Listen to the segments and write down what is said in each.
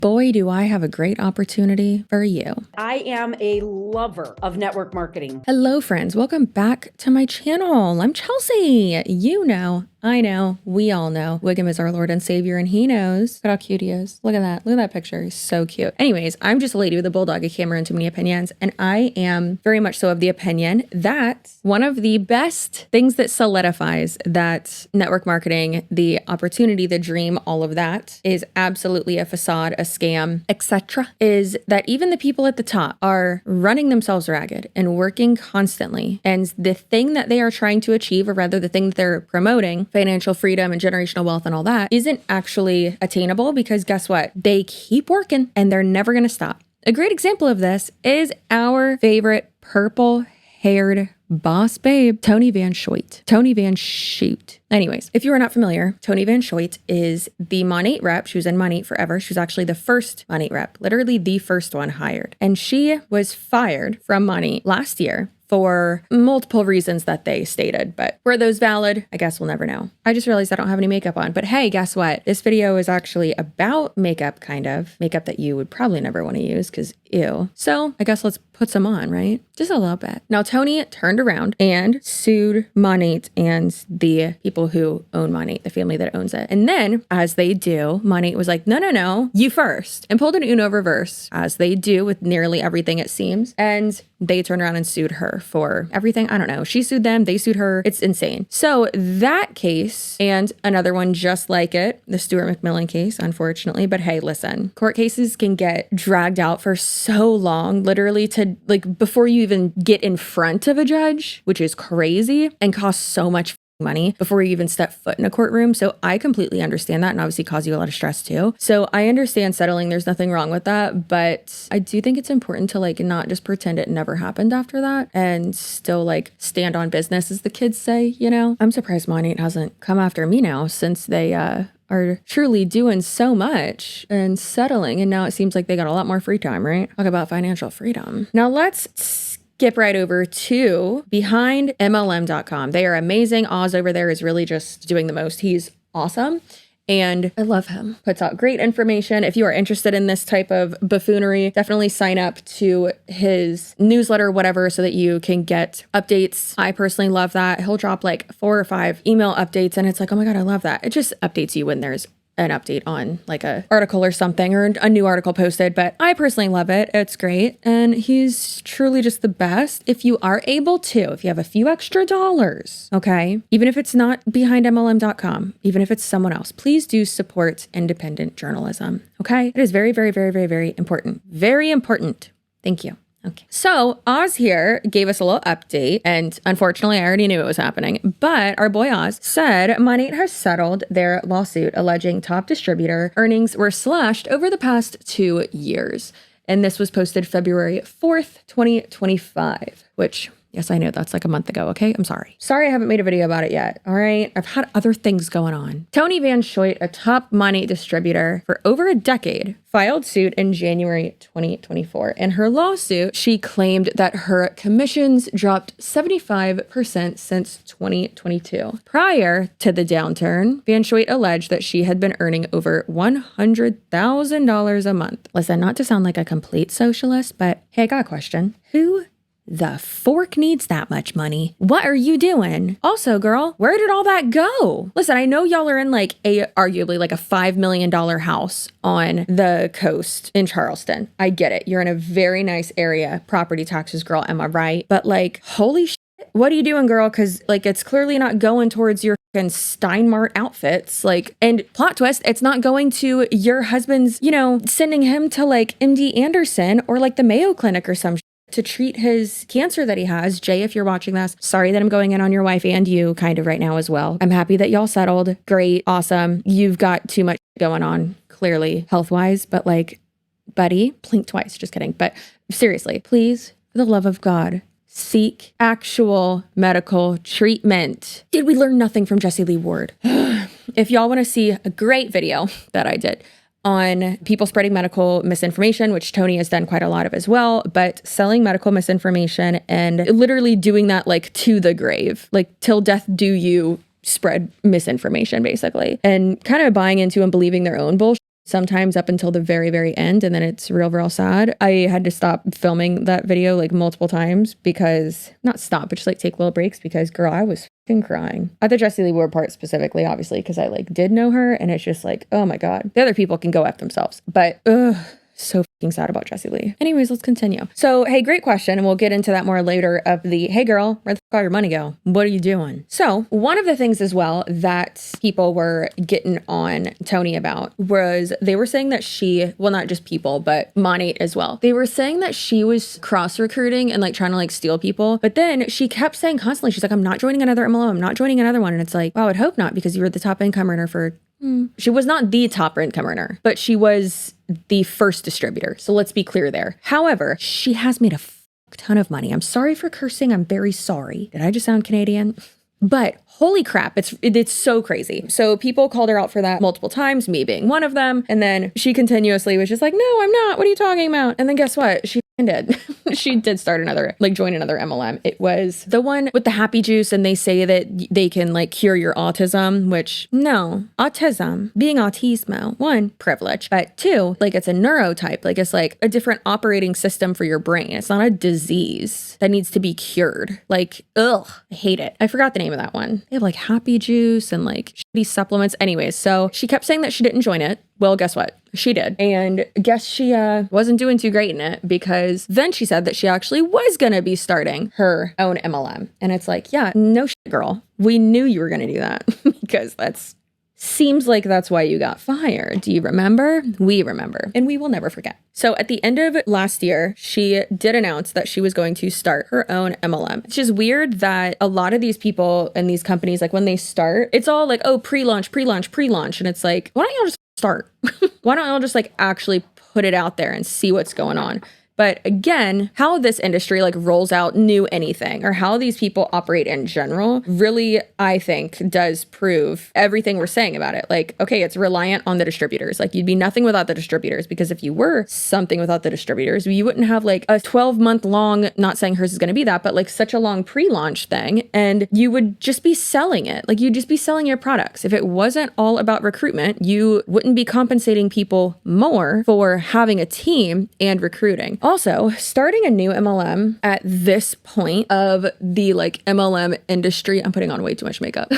boy, do I have a great opportunity for you. I am a lover of network marketing. Hello, friends. Welcome back to my channel. I'm Chelsea. You know, I know, we all know Wiggum is our Lord and Savior, and he knows. Look how cute he is. Look at that. Look at that picture. He's so cute. Anyways, I'm just a lady with a bulldog, a camera, and too many opinions. And I am very much so of the opinion that one of the best things that solidifies that network marketing, the opportunity, the dream, all of that is absolutely a facade, a scam, etc., is that even the people at the top are running themselves ragged and working constantly. And the thing that they are trying to achieve, or rather the thing that they're promoting, financial freedom and generational wealth and all that, isn't actually attainable, because guess what? They keep working and they're never going to stop. A great example of this is our favorite purple-haired boss babe, Toni Van Schoot. Toni Van Schoot. Anyways, if you are not familiar, Toni Van Schoot is the Monat rep. She was in Monat forever. She was actually the first Monat rep, literally the first one hired. And she was fired from Monat last year for multiple reasons that they stated, but were those valid? I guess we'll never know. I just realized I don't have any makeup on, but hey, guess what? This video is actually about makeup, kind of. Makeup that you would probably never want to use because ew. So I guess let's put some on, right? Just a little bit. Now, Toni turned around and sued Monat and the people who own Monat, the family that owns it. And then, as they do, Monat was like, no, you first, and pulled an Uno reverse, as they do with nearly everything, it seems. And they turned around and sued her for everything. I don't know. She sued them. They sued her. It's insane. So that case and another one just like it, the Stuart McMillan case, unfortunately. But hey, listen, court cases can get dragged out for so long, literally to like before you even get in front of a judge, which is crazy and costs so much money before you even step foot in a courtroom. So I completely understand that, and obviously cause you a lot of stress too. So I understand settling. There's nothing wrong with that, but I do think it's important to like not just pretend it never happened after that and still like stand on business, as the kids say, you know? I'm surprised Monat hasn't come after me now, since they are truly doing so much and settling, and now it seems like they got a lot more free time, right? Talk about financial freedom. Now let's skip right over to BehindMLM.com. They are amazing. Oz over there is really just doing the most. He's awesome. And I love him. Puts out great information. If you are interested in this type of buffoonery, definitely sign up to his newsletter, whatever, so that you can get updates. I personally love that. He'll drop like 4 or 5 email updates, and it's like, oh my God, I love that. It just updates you when there's an update on like a article or something, or a new article posted. But I personally love it. It's great. And he's truly just the best. If you are able to, if you have a few extra dollars, okay, even if it's not BehindMLM.com, even if it's someone else, please do support independent journalism. Okay. It is very, very, very, very, very important. Very important. Thank you. Okay. So Oz here gave us a little update, and unfortunately I already knew it was happening, but our boy Oz said Monat has settled their lawsuit alleging top distributor earnings were slashed over the past 2 years. And this was posted February 4th, 2025, which, yes, I know that's like a month ago. Okay. I'm sorry. Sorry, I haven't made a video about it yet. All right. I've had other things going on. Toni Van Schoot, a top Monat distributor for over a decade, filed suit in January 2024. In her lawsuit, she claimed that her commissions dropped 75% since 2022. Prior to the downturn, Van Schoot alleged that she had been earning over $100,000 a month. Listen, not to sound like a complete socialist, but hey, I got a question. Who the fork needs that much money? What are you doing? Also, girl, where did all that go? Listen, I know y'all are in like arguably like a $5 million house on the coast in Charleston. I get it. You're in a very nice area. Property taxes, girl. Am I right? But like, holy shit, what are you doing, girl? Because like, it's clearly not going towards your fucking Steinmart outfits. Like, and plot twist, it's not going to your husband's, you know, sending him to like MD Anderson or like the Mayo Clinic or some to treat his cancer that he has. Jay, if you're watching this, sorry that I'm going in on your wife and you kind of right now as well. I'm happy that y'all settled. Great. Awesome. You've got too much going on, clearly, health-wise, but like, buddy, blink twice. Just kidding. But seriously, please, for the love of God, seek actual medical treatment. Did we learn nothing from Jesse Lee Ward? If y'all want to see a great video that I did on people spreading medical misinformation, which Toni has done quite a lot of as well, but selling medical misinformation and literally doing that like to the grave, like till death do you spread misinformation basically, and kind of buying into and believing their own bullshit sometimes up until the very, very end. And then it's real sad. I had to stop filming that video like multiple times because, not stop, but just like take little breaks because girl, I was fucking crying. At the Jessie Lee Ward part specifically, obviously, because I like did know her and it's just like, oh my God. The other people can go F themselves. But so fucking sad about Jessie Lee. Anyways, let's continue. So, hey, great question. And we'll get into that more later of the, hey girl, where the fuck all your money go? What are you doing? So one of the things as well that people were getting on Toni about was they were saying that she, well, not just people, but Monat as well. They were saying that she was cross recruiting and like trying to like steal people. But then she kept saying constantly, she's like, I'm not joining another MLM. I'm not joining another one. And it's like, wow, I would hope not because you were the top income earner for she was not the top income earner, but she was the first distributor. So let's be clear there. However, she has made a ton of money. I'm sorry for cursing. I'm very sorry. Did I just sound Canadian? But holy crap, it's so crazy. So people called her out for that multiple times, me being one of them. And then she continuously was just like, no, I'm not. What are you talking about? And then guess what? She did. She did start another, like join another MLM. It was the one with the happy juice and they say that they can like cure your autism, which no, autism, being autismo, one, privilege, but two, like it's a neurotype, like it's like a different operating system for your brain. It's not a disease that needs to be cured. Like, ugh, I hate it. I forgot the name of that one. They have like happy juice and like shitty supplements. Anyways, so she kept saying that she didn't join it. Well, guess what? She did. And guess she wasn't doing too great in it because then she said that she actually was going to be starting her own MLM. And it's like, yeah, no shit, girl. We knew you were going to do that because seems like that's why you got fired. Do you remember? We remember. And we will never forget. So at the end of last year, she did announce that she was going to start her own MLM. It's just weird that a lot of these people and these companies, like when they start, it's all like, oh, pre-launch. And it's like, why don't y'all just start? Why don't y'all just like actually put it out there and see what's going on? But again, how this industry like rolls out new anything or how these people operate in general really, I think, does prove everything we're saying about it. Like, okay, it's reliant on the distributors. Like you'd be nothing without the distributors because if you were something without the distributors, you wouldn't have like a 12-month long, not saying hers is going to be that, but like such a long pre-launch thing. And you would just be selling it. Like you'd just be selling your products. If it wasn't all about recruitment, you wouldn't be compensating people more for having a team and recruiting. Also, starting a new MLM at this point of the like MLM industry, I'm putting on way too much makeup.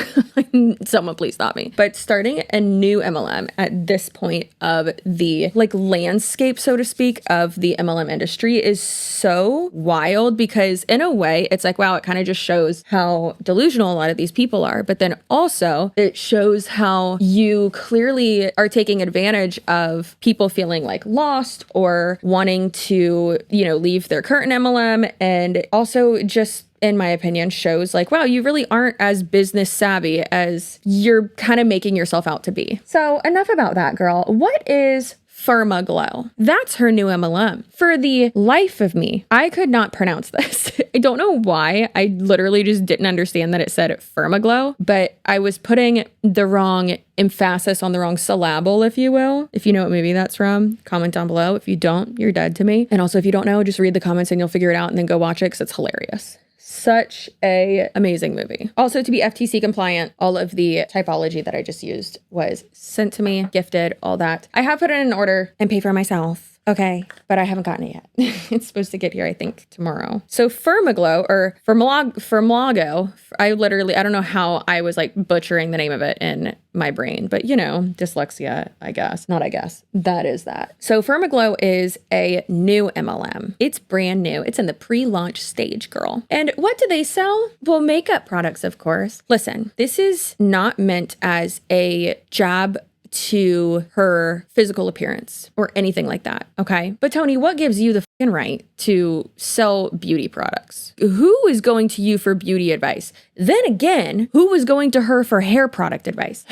Someone please stop me. But starting a new MLM at this point of the like landscape, so to speak, of the MLM industry is so wild because in a way it's like, wow, it kind of just shows how delusional a lot of these people are. But then also it shows how you clearly are taking advantage of people feeling like lost or wanting to, leave their current MLM, and also just, in my opinion, shows like, wow, you really aren't as business savvy as you're kind of making yourself out to be. So enough about that, girl. What is FermaGlow? That's her new MLM. For the life of me, I could not pronounce this. I don't know why. I literally just didn't understand that it said FermaGlow, but I was putting the wrong emphasis on the wrong syllable, if you will. If you know what movie that's from, comment down below. If you don't, you're dead to me. And also, if you don't know, just read the comments and you'll figure it out and then go watch it because it's hilarious. Such a amazing movie. Also, to be FTC compliant, all of the typology that I just used was sent to me, gifted, all that. I have put it in an order and pay for it myself. Okay, but I haven't gotten it yet. It's supposed to get here, I think, tomorrow. So FermaGlow or FermaGlow, I don't know how I was like butchering the name of it in my brain, but dyslexia, I guess. Not I guess. That is that. So FermaGlow is a new MLM. It's brand new. It's in the pre-launch stage, girl. And what do they sell? Well, makeup products, of course. Listen, this is not meant as a jab to her physical appearance or anything like that, okay? But Toni, what gives you the fucking right to sell beauty products? Who is going to you for beauty advice? Then again, who was going to her for hair product advice?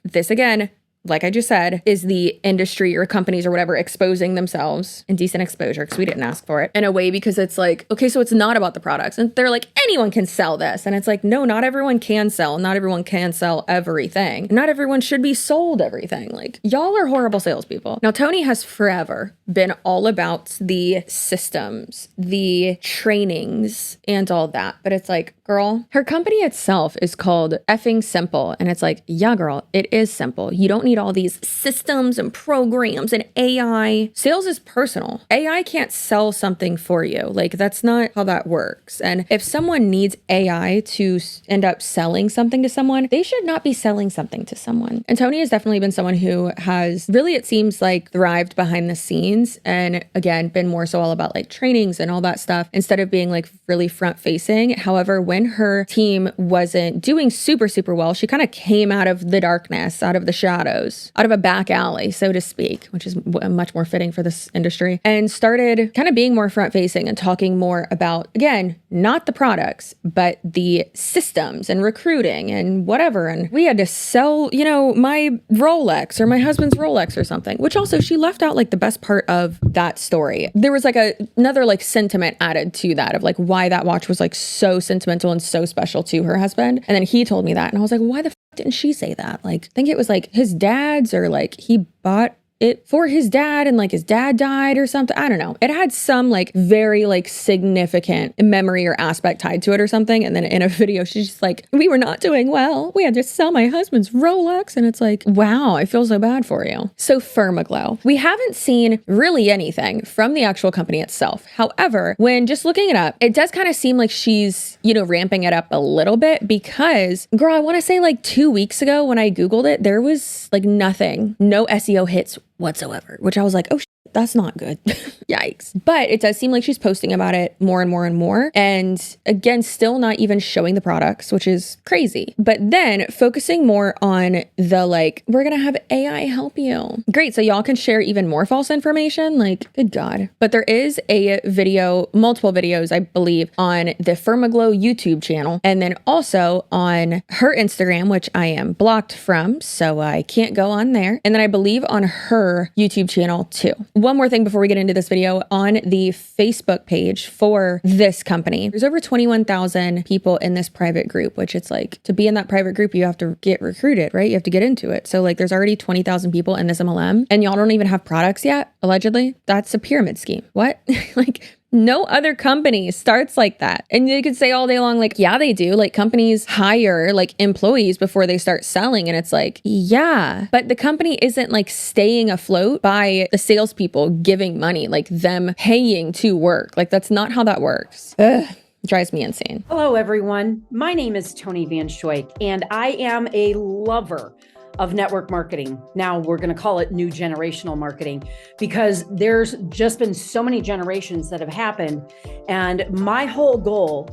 This again, like I just said, is the industry or companies or whatever exposing themselves, indecent exposure because we didn't ask for it, in a way because it's like, okay, so it's not about the products. And they're like, anyone can sell this. And it's like, no, not everyone can sell. Not everyone can sell everything. Not everyone should be sold everything. Like, y'all are horrible salespeople. Now, Toni has forever been all about the systems, the trainings, and all that. But it's like, girl. Her company itself is called Effing Simple. And it's like, yeah, girl, it is simple. You don't need all these systems and programs and AI. Sales is personal. AI can't sell something for you. Like, that's not how that works. And if someone needs AI to end up selling something to someone, they should not be selling something to someone. And Toni has definitely been someone who has really, it seems like, thrived behind the scenes. And again, been more so all about like trainings and all that stuff instead of being like really front facing. However, when her team wasn't doing super, super well, she kind of came out of the darkness, out of the shadows, out of a back alley, so to speak, which is much more fitting for this industry, and started kind of being more front facing and talking more about, again, not the products, but the systems and recruiting and whatever. And we had to sell, you know, my Rolex or my husband's Rolex or something, which also she left out like the best part of that story. There was like another like sentiment added to that of like why that watch was like so sentimental and so special to her husband. And then he told me that. And I was like, why the f didn't she say that? Like, I think it was like his dad's, or like he bought it for his dad and like his dad died or something. I don't know. It had some like very like significant memory or aspect tied to it or something. And then in a video, she's just like, we were not doing well. We had to sell my husband's Rolex. And it's like, wow, I feel so bad for you. So FermaGlow, we haven't seen really anything from the actual company itself. However, when just looking it up, it does kind of seem like she's, you know, ramping it up a little bit because, girl, I want to say like 2 weeks ago when I Googled it, there was like nothing, no SEO hits whatsoever, which I was like, oh, that's not good. Yikes. But it does seem like she's posting about it more and more and more. And again, still not even showing the products, which is crazy. But then focusing more on the like, we're going to have AI help you. Great. So y'all can share even more false information. Like, good God. But there is a video, multiple videos, I believe, on the FermaGlow YouTube channel. And then also on her Instagram, which I am blocked from, so I can't go on there. And then I believe on her YouTube channel too. One more thing before we get into this video, on the Facebook page for this company, there's over 21,000 people in this private group, which it's like, to be in that private group, you have to get recruited, right? You have to get into it. So like there's already 20,000 people in this MLM and y'all don't even have products yet, allegedly. That's a pyramid scheme. What? Like, no other company starts like that. And you could say all day long, like, yeah, they do. Like, companies hire like employees before they start selling. And it's like, yeah, but the company isn't like staying afloat by the salespeople giving money, like them paying to work. Like, that's not how that works. Ugh. Drives me insane. Hello, everyone. My name is Toni Van Schuyck, and I am a lover of network marketing. Now we're going to call it new generational marketing because there's just been so many generations that have happened. And my whole goal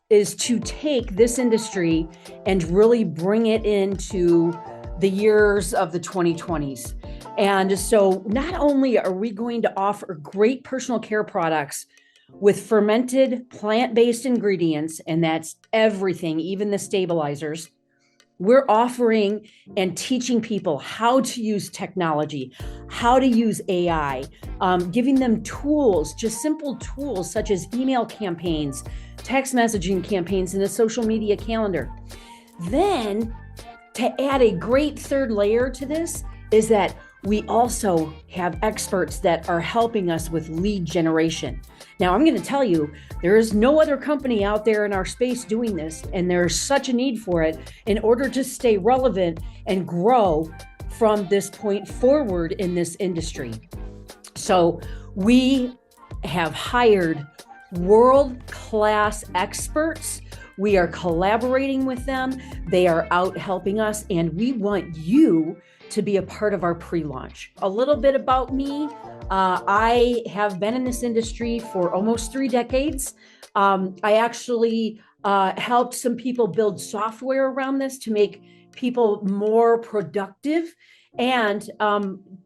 is to take this industry and really bring it into the years of the 2020s. And so not only are we going to offer great personal care products with fermented plant-based ingredients, and that's everything, even the stabilizers, we're offering and teaching people how to use technology, how to use AI, giving them tools, just simple tools such as email campaigns, text messaging campaigns, and a social media calendar. Then to add a great third layer to this is that we also have experts that are helping us with lead generation. Now, I'm going to tell you, there is no other company out there in our space doing this, and there's such a need for it in order to stay relevant and grow from this point forward in this industry. So we have hired world-class experts. We are collaborating with them. They are out helping us, and we want you to be a part of our pre-launch. A little bit about me. I have been in this industry for almost 3 decades. I actually helped some people build software around this to make people more productive, and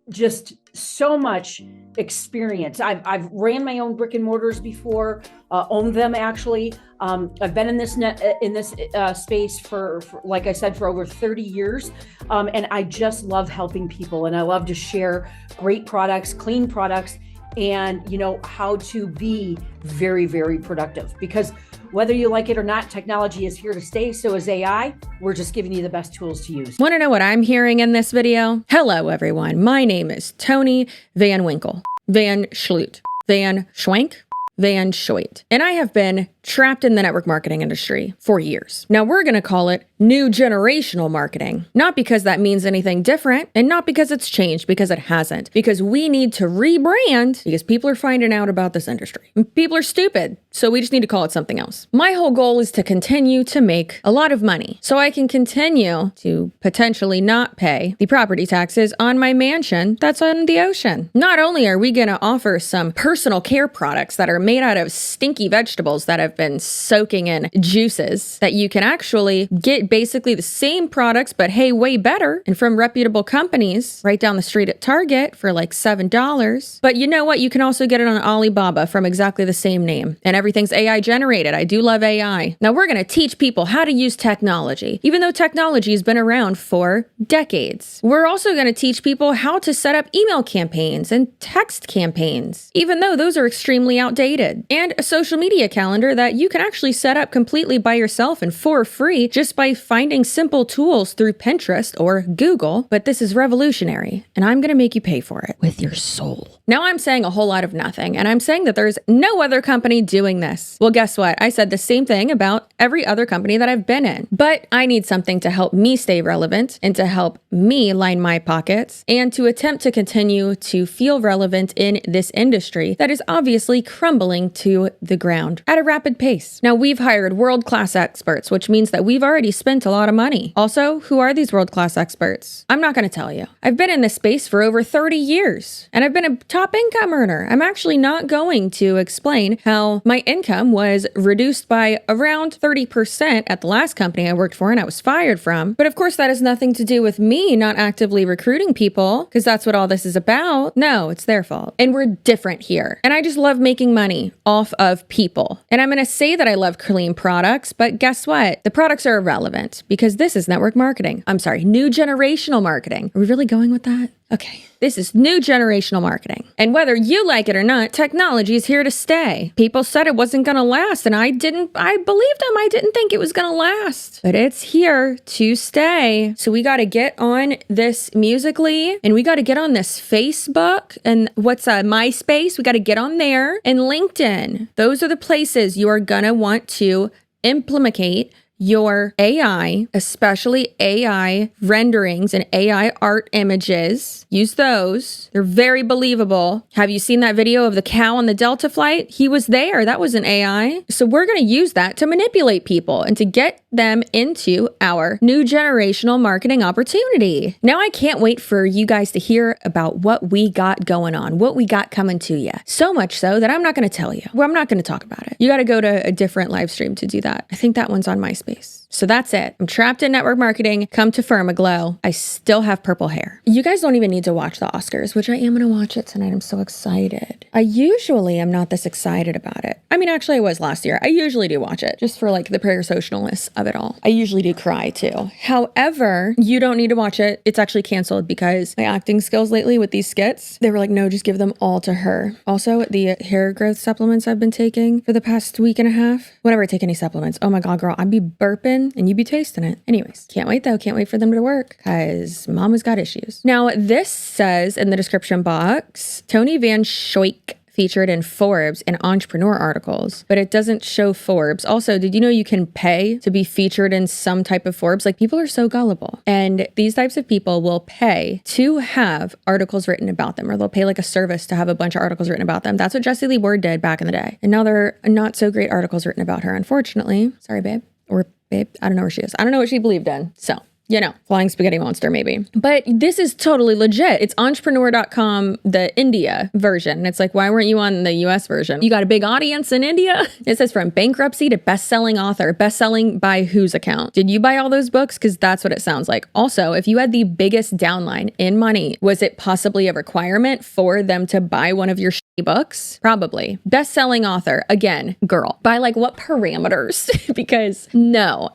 just so much experience. I've ran my own brick and mortars before, owned them actually. I've been in this space for, like I said, for over 30 years. And I just love helping people, and I love to share great products, clean products, and how to be very, very productive. Because whether you like it or not, technology is here to stay. So is AI. We're just giving you the best tools to use. Want to know what I'm hearing in this video? Hello, everyone. My name is Toni Van Winkle, Van Schloot, Van Schwank, Van Schuyt. And I have been trapped in the network marketing industry for years. Now we're going to call it new generational marketing. Not because that means anything different, and not because it's changed, because it hasn't. Because we need to rebrand because people are finding out about this industry. People are stupid, so we just need to call it something else. My whole goal is to continue to make a lot of money so I can continue to potentially not pay the property taxes on my mansion that's on the ocean. Not only are we going to offer some personal care products that are made out of stinky vegetables that have been soaking in juices that you can actually get basically the same products, but hey, way better, and from reputable companies right down the street at Target for like $7. But you know what? You can also get it on Alibaba from exactly the same name, and everything's AI generated. I do love AI. Now we're going to teach people how to use technology, even though technology has been around for decades. We're also going to teach people how to set up email campaigns and text campaigns, even though those are extremely outdated, and a social media calendar that you can actually set up completely by yourself and for free just by finding simple tools through Pinterest or Google. But this is revolutionary, and I'm going to make you pay for it with your soul. Now I'm saying a whole lot of nothing, and I'm saying that there's no other company doing this. Well, guess what? I said the same thing about every other company that I've been in, but I need something to help me stay relevant and to help me line my pockets and to attempt to continue to feel relevant in this industry that is obviously crumbling to the ground at a rapid pace. Now, we've hired world-class experts, which means that we've already spent a lot of money. Also, who are these world-class experts? I'm not going to tell you. I've been in this space for over 30 years, and I've been a top income earner. I'm actually not going to explain how my income was reduced by around 30% at the last company I worked for and I was fired from. But of course, that has nothing to do with me not actively recruiting people, because that's what all this is about. No, it's their fault. And we're different here. And I just love making money off of people. And I'm going to say that I love clean products, but guess what? The products are irrelevant because this is network marketing. I'm sorry, new generational marketing. Are we really going with that? Okay. This is new generational marketing. And whether you like it or not, technology is here to stay. People said it wasn't going to last, and I believed them. I didn't think it was going to last, but it's here to stay. So we got to get on this Musical.ly, and we got to get on this Facebook, and MySpace. We got to get on there, and LinkedIn. Those are the places you are going to want to implement your AI, especially AI renderings and AI art images. Use those. They're very believable. Have you seen that video of the cow on the Delta flight? He was there. That was an AI. So we're going to use that to manipulate people and to get them into our new generational marketing opportunity. Now I can't wait for you guys to hear about what we got going on, what we got coming to you. So much so that I'm not going to tell you. Well, I'm not going to talk about it. You got to go to a different live stream to do that. I think that one's on MySpace. So that's it. I'm trapped in network marketing. Come to FermaGlow. I still have purple hair. You guys don't even need to watch the Oscars, which I am going to watch it tonight. I'm so excited. I usually am not this excited about it. I mean, actually I was last year. I usually do watch it just for like the parasocialness of it all. I usually do cry too. However, you don't need to watch it. It's actually canceled because my acting skills lately with these skits, they were like, no, just give them all to her. Also, the hair growth supplements I've been taking for the past week and a half, whenever I take any supplements, oh my God, girl, I'd be burping and you'd be tasting it. Anyways, can't wait though. Can't wait for them to work because mama's got issues. Now, this says in the description box, Toni Van Schoik featured in Forbes and entrepreneur articles, but it doesn't show Forbes. Also, did you know you can pay to be featured in some type of Forbes? Like, people are so gullible, and these types of people will pay to have articles written about them, or they'll pay like a service to have a bunch of articles written about them. That's what Jessie Lee Ward did back in the day. And now there are not so great articles written about her, unfortunately. Sorry, babe. Or babe, I don't know where she is. I don't know what she believed in. So, you know, flying spaghetti monster maybe. But this is totally legit. It's entrepreneur.com, the India version. And it's like, why weren't you on the US version? You got a big audience in India? It says from bankruptcy to best-selling author. Best-selling by whose account? Did you buy all those books? Because that's what it sounds like. Also, if you had the biggest downline in money, was it possibly a requirement for them to buy one of your books? Probably. Best-selling author. Again, girl. By like what parameters? Because no,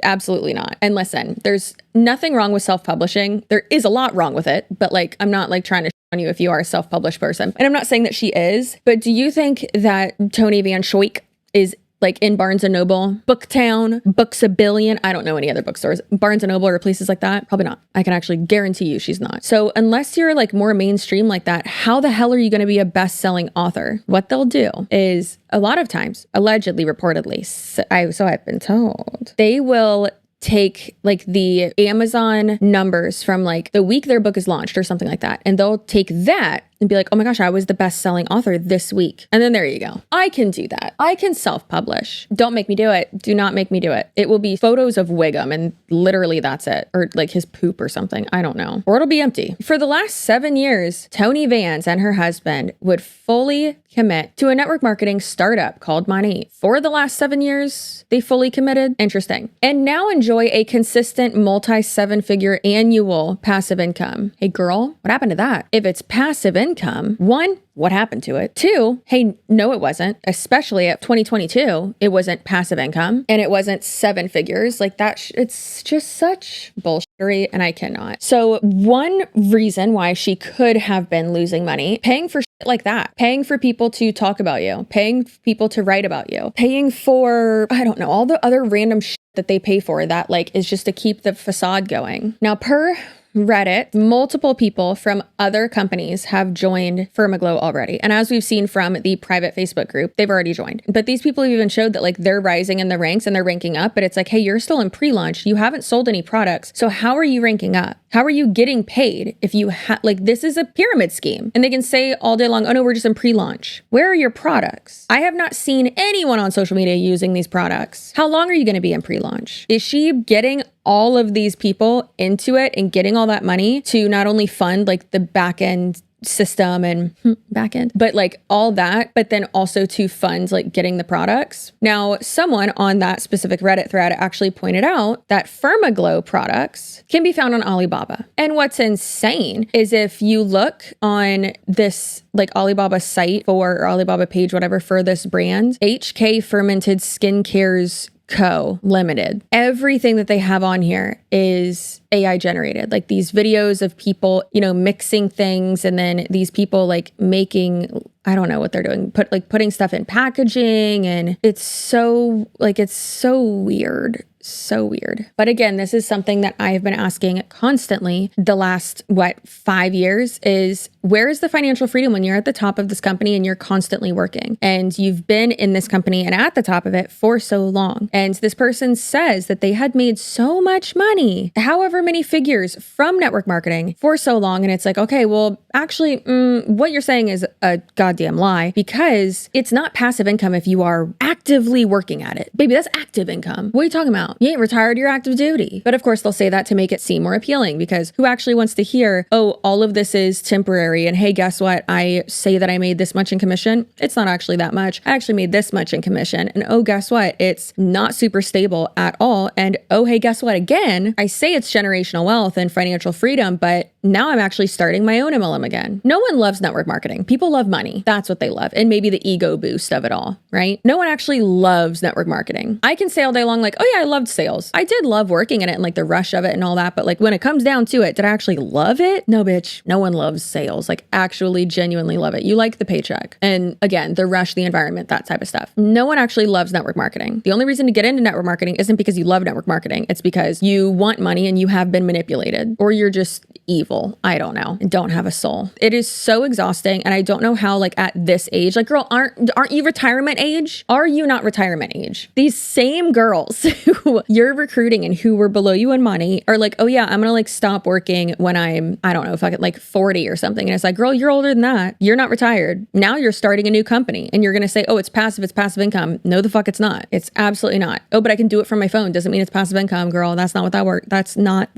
absolutely not. And listen, there's nothing wrong with self-publishing. There is a lot wrong with it, but like, I'm not like trying to on you if you are a self-published person. And I'm not saying that she is, but do you think that Toni Van Schoik is like in Barnes & Noble, Booktown, Books A Billion. I don't know any other bookstores. Barnes & Noble or places like that. Probably not. I can actually guarantee you she's not. So unless you're like more mainstream like that, how the hell are you going to be a best-selling author? What they'll do is a lot of times, allegedly, reportedly, so I've been told, they will take like the Amazon numbers from like the week their book is launched or something like that. And they'll take that and be like, oh my gosh, I was the best selling author this week. And then there you go. I can do that. I can self-publish. Don't make me do it. Do not make me do it. It will be photos of Wiggum and literally that's it. Or like his poop or something. I don't know. Or it'll be empty. For the last 7 years, Toni Vance and her husband would fully commit to a network marketing startup called Monat. For the last 7 years, they fully committed. Interesting. And now enjoy a consistent multi-7-figure annual passive income. Hey girl, what happened to that? If it's passive income, 1, what happened to it? 2, hey, no, it wasn't. Especially at 2022, it wasn't passive income and it wasn't 7 figures. Like that, it's just such bullshittery and I cannot. So one reason why she could have been losing money, paying for shit like that, paying for people to talk about you, paying people to write about you, paying for, I don't know, all the other random shit that they pay for that like is just to keep the facade going. Now, per Reddit, multiple people from other companies have joined FermaGlow already. And as we've seen from the private Facebook group, they've already joined. But these people have even showed that like they're rising in the ranks and they're ranking up, but it's like, hey, you're still in pre-launch. You haven't sold any products. So how are you ranking up? How are you getting paid if you like this is a pyramid scheme? And they can say all day long, oh no, we're just in pre-launch. Where are your products? I have not seen anyone on social media using these products. How long are you going to be in pre-launch? Is she getting all of these people into it and getting all that money to not only fund like the back end system and back end, but like all that, but then also to fund like getting the products. Now, someone on that specific Reddit thread actually pointed out that FermaGlow products can be found on Alibaba. And what's insane is if you look on this like Alibaba site or Alibaba page, whatever, for this brand, HK Fermented Skincare's Co. Limited. Everything that they have on here is AI generated. Like these videos of people, you know, mixing things and then these people like making, I don't know what they're doing, putting stuff in packaging and it's so weird. So weird. But again, this is something that I have been asking constantly the last, 5 years is where is the financial freedom when you're at the top of this company and you're constantly working and you've been in this company and at the top of it for so long. And this person says that they had made so much money, however many figures from network marketing for so long. And it's like, okay, well, actually, what you're saying is a goddamn lie because it's not passive income if you are actively working at it. Baby, that's active income. What are you talking about? You ain't retired, you're active duty. But of course, they'll say that to make it seem more appealing because who actually wants to hear, oh, all of this is temporary. And hey, guess what? I say that I made this much in commission. It's not actually that much. I actually made this much in commission. And oh, guess what? It's not super stable at all. And oh, hey, guess what? Again, I say it's generational wealth and financial freedom, but now I'm actually starting my own MLM again. No one loves network marketing. People love money. That's what they love. And maybe the ego boost of it all, right? No one actually loves network marketing. I can say all day long, like, oh yeah, I loved sales. I did love working in it and like the rush of it and all that. But like when it comes down to it, did I actually love it? No, bitch. No one loves sales. Like actually genuinely love it. You like the paycheck. And again, the rush, the environment, that type of stuff. No one actually loves network marketing. The only reason to get into network marketing isn't because you love network marketing. It's because you want money and you have been manipulated or you're just evil. I don't know. And don't have a soul. It is so exhausting. And I don't know how like at this age, like girl, aren't you retirement age? Are you not retirement age? These same girls who you're recruiting and who were below you in money are like, oh yeah, I'm gonna like stop working when I'm, I don't know, if I get like 40 or something. And it's like, girl, you're older than that. You're not retired. Now you're starting a new company and you're gonna say, oh, it's passive income. No, the fuck it's not. It's absolutely not. Oh, but I can do it from my phone. Doesn't mean it's passive income, girl. That's not what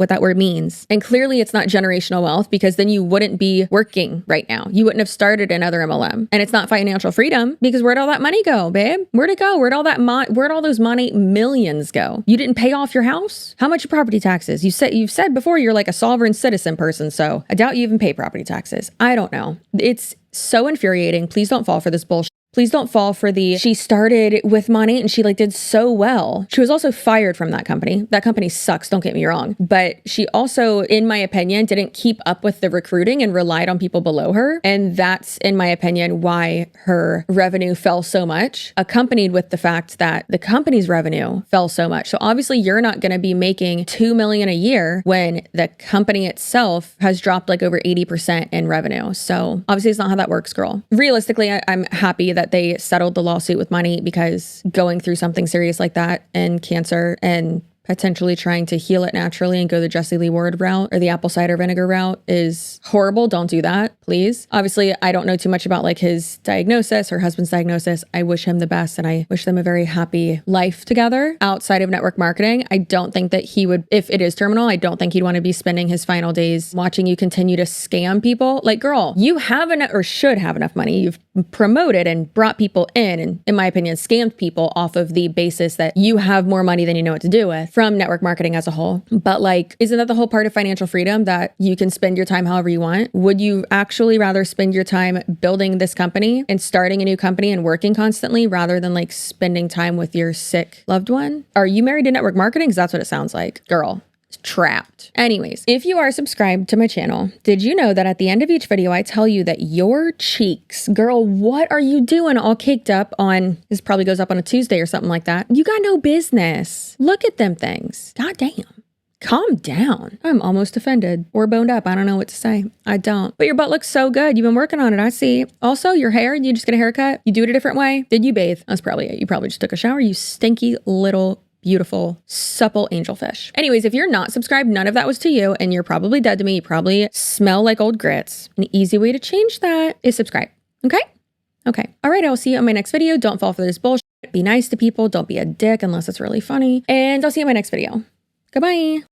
that word means. And clearly it's not generational wealth because then you wouldn't be working right now. You wouldn't have started another MLM. And it's not financial freedom because where'd all that money go, babe? Where'd it go? Where'd all those money millions go? You didn't pay off your house? How much are property taxes? You've said before you're like a sovereign citizen person, so I doubt you even pay property taxes. I don't know. It's so infuriating. Please don't fall for this bullshit. Please don't fall for the, she started with Monat and she like did so well. She was also fired from that company. That company sucks, don't get me wrong. But she also, in my opinion, didn't keep up with the recruiting and relied on people below her. And that's, in my opinion, why her revenue fell so much, accompanied with the fact that the company's revenue fell so much. So obviously you're not going to be making $2 million a year when the company itself has dropped like over 80% in revenue. So obviously it's not how that works, girl. Realistically, I'm happy that they settled the lawsuit with Monat, because going through something serious like that and cancer and potentially trying to heal it naturally and go the Jesse Lee Ward route or the apple cider vinegar route is horrible. Don't do that, please. Obviously, I don't know too much about like his diagnosis, her husband's diagnosis. I wish him the best and I wish them a very happy life together outside of network marketing. I don't think that he would, if it is terminal, I don't think he'd want to be spending his final days watching you continue to scam people. Like, girl, you have enough or should have enough money. You've promoted and brought people in my opinion, scammed people off of the basis that you have more money than you know what to do with from network marketing as a whole. But like, isn't that the whole part of financial freedom, that you can spend your time however you want? Would you actually rather spend your time building this company and starting a new company and working constantly rather than like spending time with your sick loved one? Are you married to network marketing? Because that's what it sounds like, girl. Trapped. Anyways, if you are subscribed to my channel, did you know that at the end of each video, I tell you that your cheeks, girl, what are you doing all caked up on, this probably goes up on a Tuesday or something like that. You got no business. Look at them things. God damn. Calm down. I'm almost offended or boned up. I don't know what to say. I don't. But your butt looks so good. You've been working on it. I see. Also, your hair, you just get a haircut? You do it a different way? Did you bathe? That's probably it. You probably just took a shower. You stinky little beautiful, supple angelfish. Anyways, if you're not subscribed, none of that was to you, and you're probably dead to me. You probably smell like old grits. An easy way to change that is subscribe. Okay? Okay. All right. I'll see you on my next video. Don't fall for this bullshit. Be nice to people. Don't be a dick unless it's really funny. And I'll see you in my next video. Goodbye.